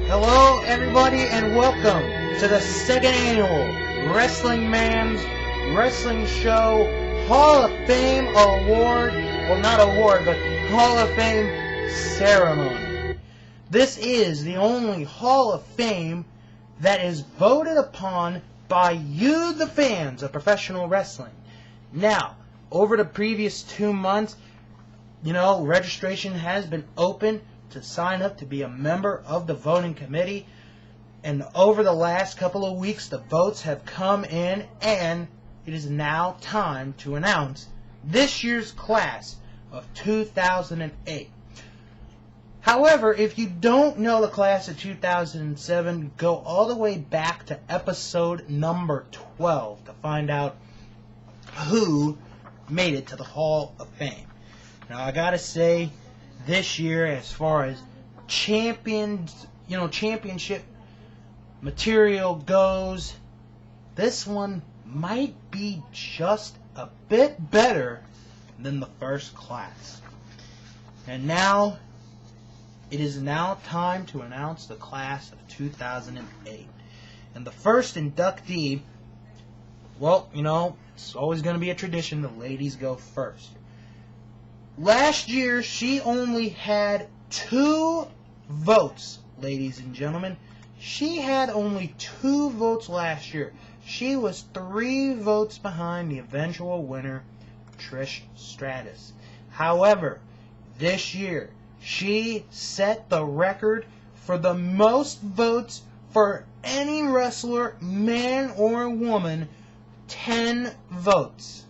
Hello, everybody, and welcome to the second annual Wrestling Man's Wrestling Show Hall of Fame Award. Well, not award, but Hall of Fame ceremony. This is the only Hall of Fame that is voted upon by you, the fans of professional wrestling. Now, over the previous 2 months, registration has been open to sign up to be a member of the voting committee. And over the last couple of weeks, the votes have come in, and it is now time to announce this year's class of 2008. However, if you don't know the class of 2007, go all the way back to episode number 12 to find out who made it to the Hall of Fame. Now, I gotta say, this year, as far as championship material goes, this one might be just a bit better than the first class. And now, it is now time to announce the class of 2008. And the first inductee, it's always going to be a tradition, the ladies go first. Last year, she only had 2 votes, ladies and gentlemen. She had only 2 votes last year. She was 3 votes behind the eventual winner, Trish Stratus. However, this year, she set the record for the most votes for any wrestler, man or woman, 10 votes.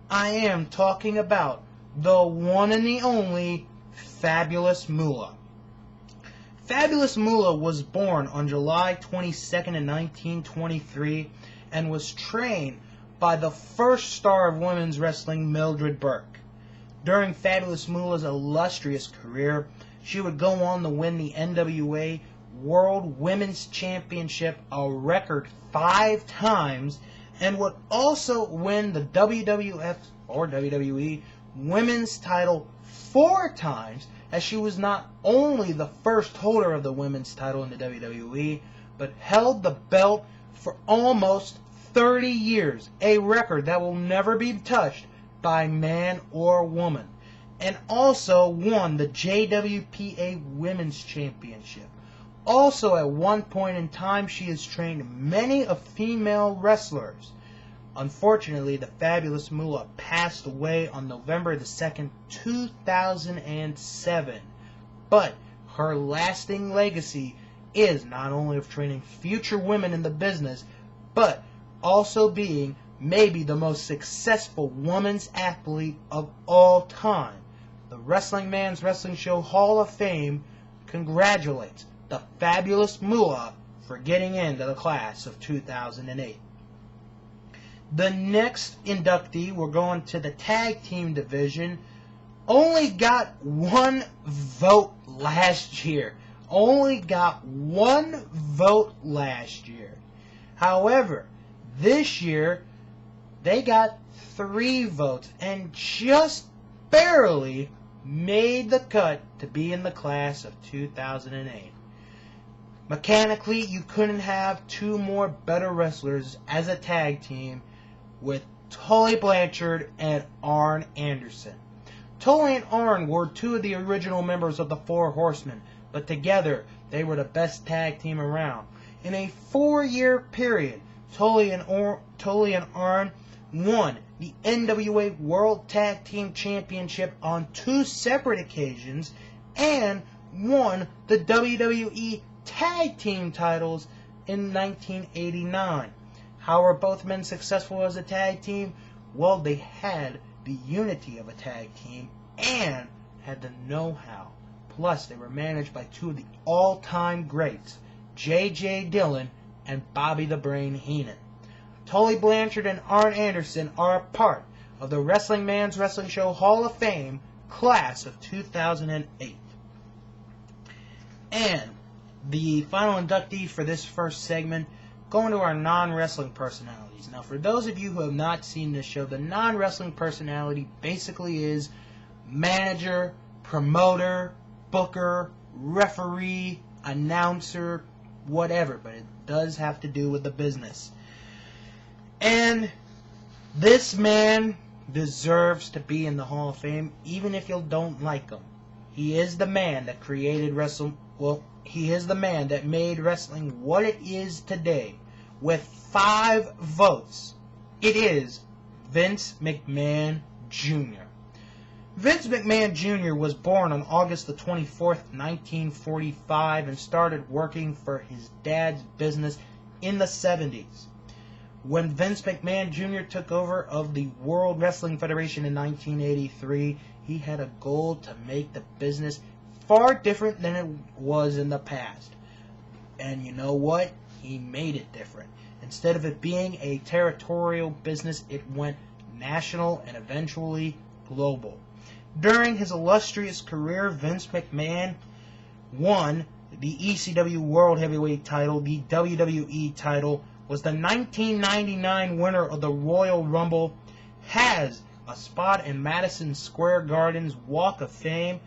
I am talking about the one and the only Fabulous Moolah. Fabulous Moolah was born on July 22nd in 1923 and was trained by the first star of women's wrestling, Mildred Burke. During Fabulous Moolah's illustrious career, she would go on to win the NWA World Women's Championship a record 5 times and would also win the WWF or WWE Women's title 4 times, as she was not only the first holder of the women's title in the WWE, but held the belt for almost 30 years, a record that will never be touched by man or woman, and also won the JWPA Women's Championship. Also, at one point in time, she has trained many of female wrestlers. Unfortunately, the Fabulous Moolah passed away on November the 2nd, 2007. But her lasting legacy is not only of training future women in the business, but also being maybe the most successful women's athlete of all time. The Wrestling Man's Wrestling Show Hall of Fame congratulates the Fabulous Moolah for getting into the class of 2008. The next inductee, we're going to the tag team division, only got 1 vote last year. Only got 1 vote last year. However, this year, they got 3 votes and just barely made the cut to be in the class of 2008. Mechanically, you couldn't have 2 more better wrestlers as a tag team with Tully Blanchard and Arn Anderson. Tully and Arn were 2 of the original members of the Four Horsemen, but together they were the best tag team around. In a 4-year period, Tully and Arn won the NWA World Tag Team Championship on 2 separate occasions and won the WWE Tag Team titles in 1989. How were both men successful as a tag team? Well, they had the unity of a tag team and had the know-how. Plus, they were managed by 2 of the all-time greats, J.J. Dillon and Bobby the Brain Heenan. Tully Blanchard and Arn Anderson are a part of the Wrestling Man's Wrestling Show Hall of Fame class of 2008. And the final inductee for this first segment, going to our non-wrestling personalities. Now, for those of you who have not seen this show, the non-wrestling personality basically is manager, promoter, booker, referee, announcer, whatever, but it does have to do with the business. And this man deserves to be in the Hall of Fame, even if you don't like him. He is the man that created wrestling. Well, he is the man that made wrestling what it is today. With 5 votes, it is Vince McMahon Jr. Vince McMahon Jr. was born on August the 24th, 1945, and started working for his dad's business in the 70s. When Vince McMahon Jr. took over of the World Wrestling Federation in 1983, he had a goal to make the business far different than it was in the past. And you know what? He made it different. Instead of it being a territorial business, it went national and eventually global. During his illustrious career, Vince McMahon won the ECW World Heavyweight title, the WWE title, was the 1999 winner of the Royal Rumble, has a spot in Madison Square Garden's Walk of Fame,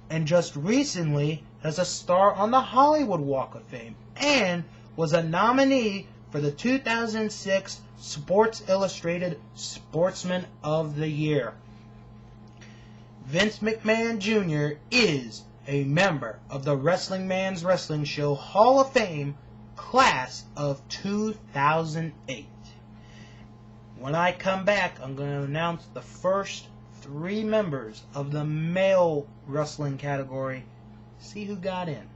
and just recently has a star on the Hollywood Walk of Fame, and was a nominee for the 2006 Sports Illustrated Sportsman of the Year. Vince McMahon Jr. is a member of the Wrestling Man's Wrestling Show Hall of Fame class of 2008. When I come back, I'm going to announce the first 3 members of the male wrestling category. See who got in.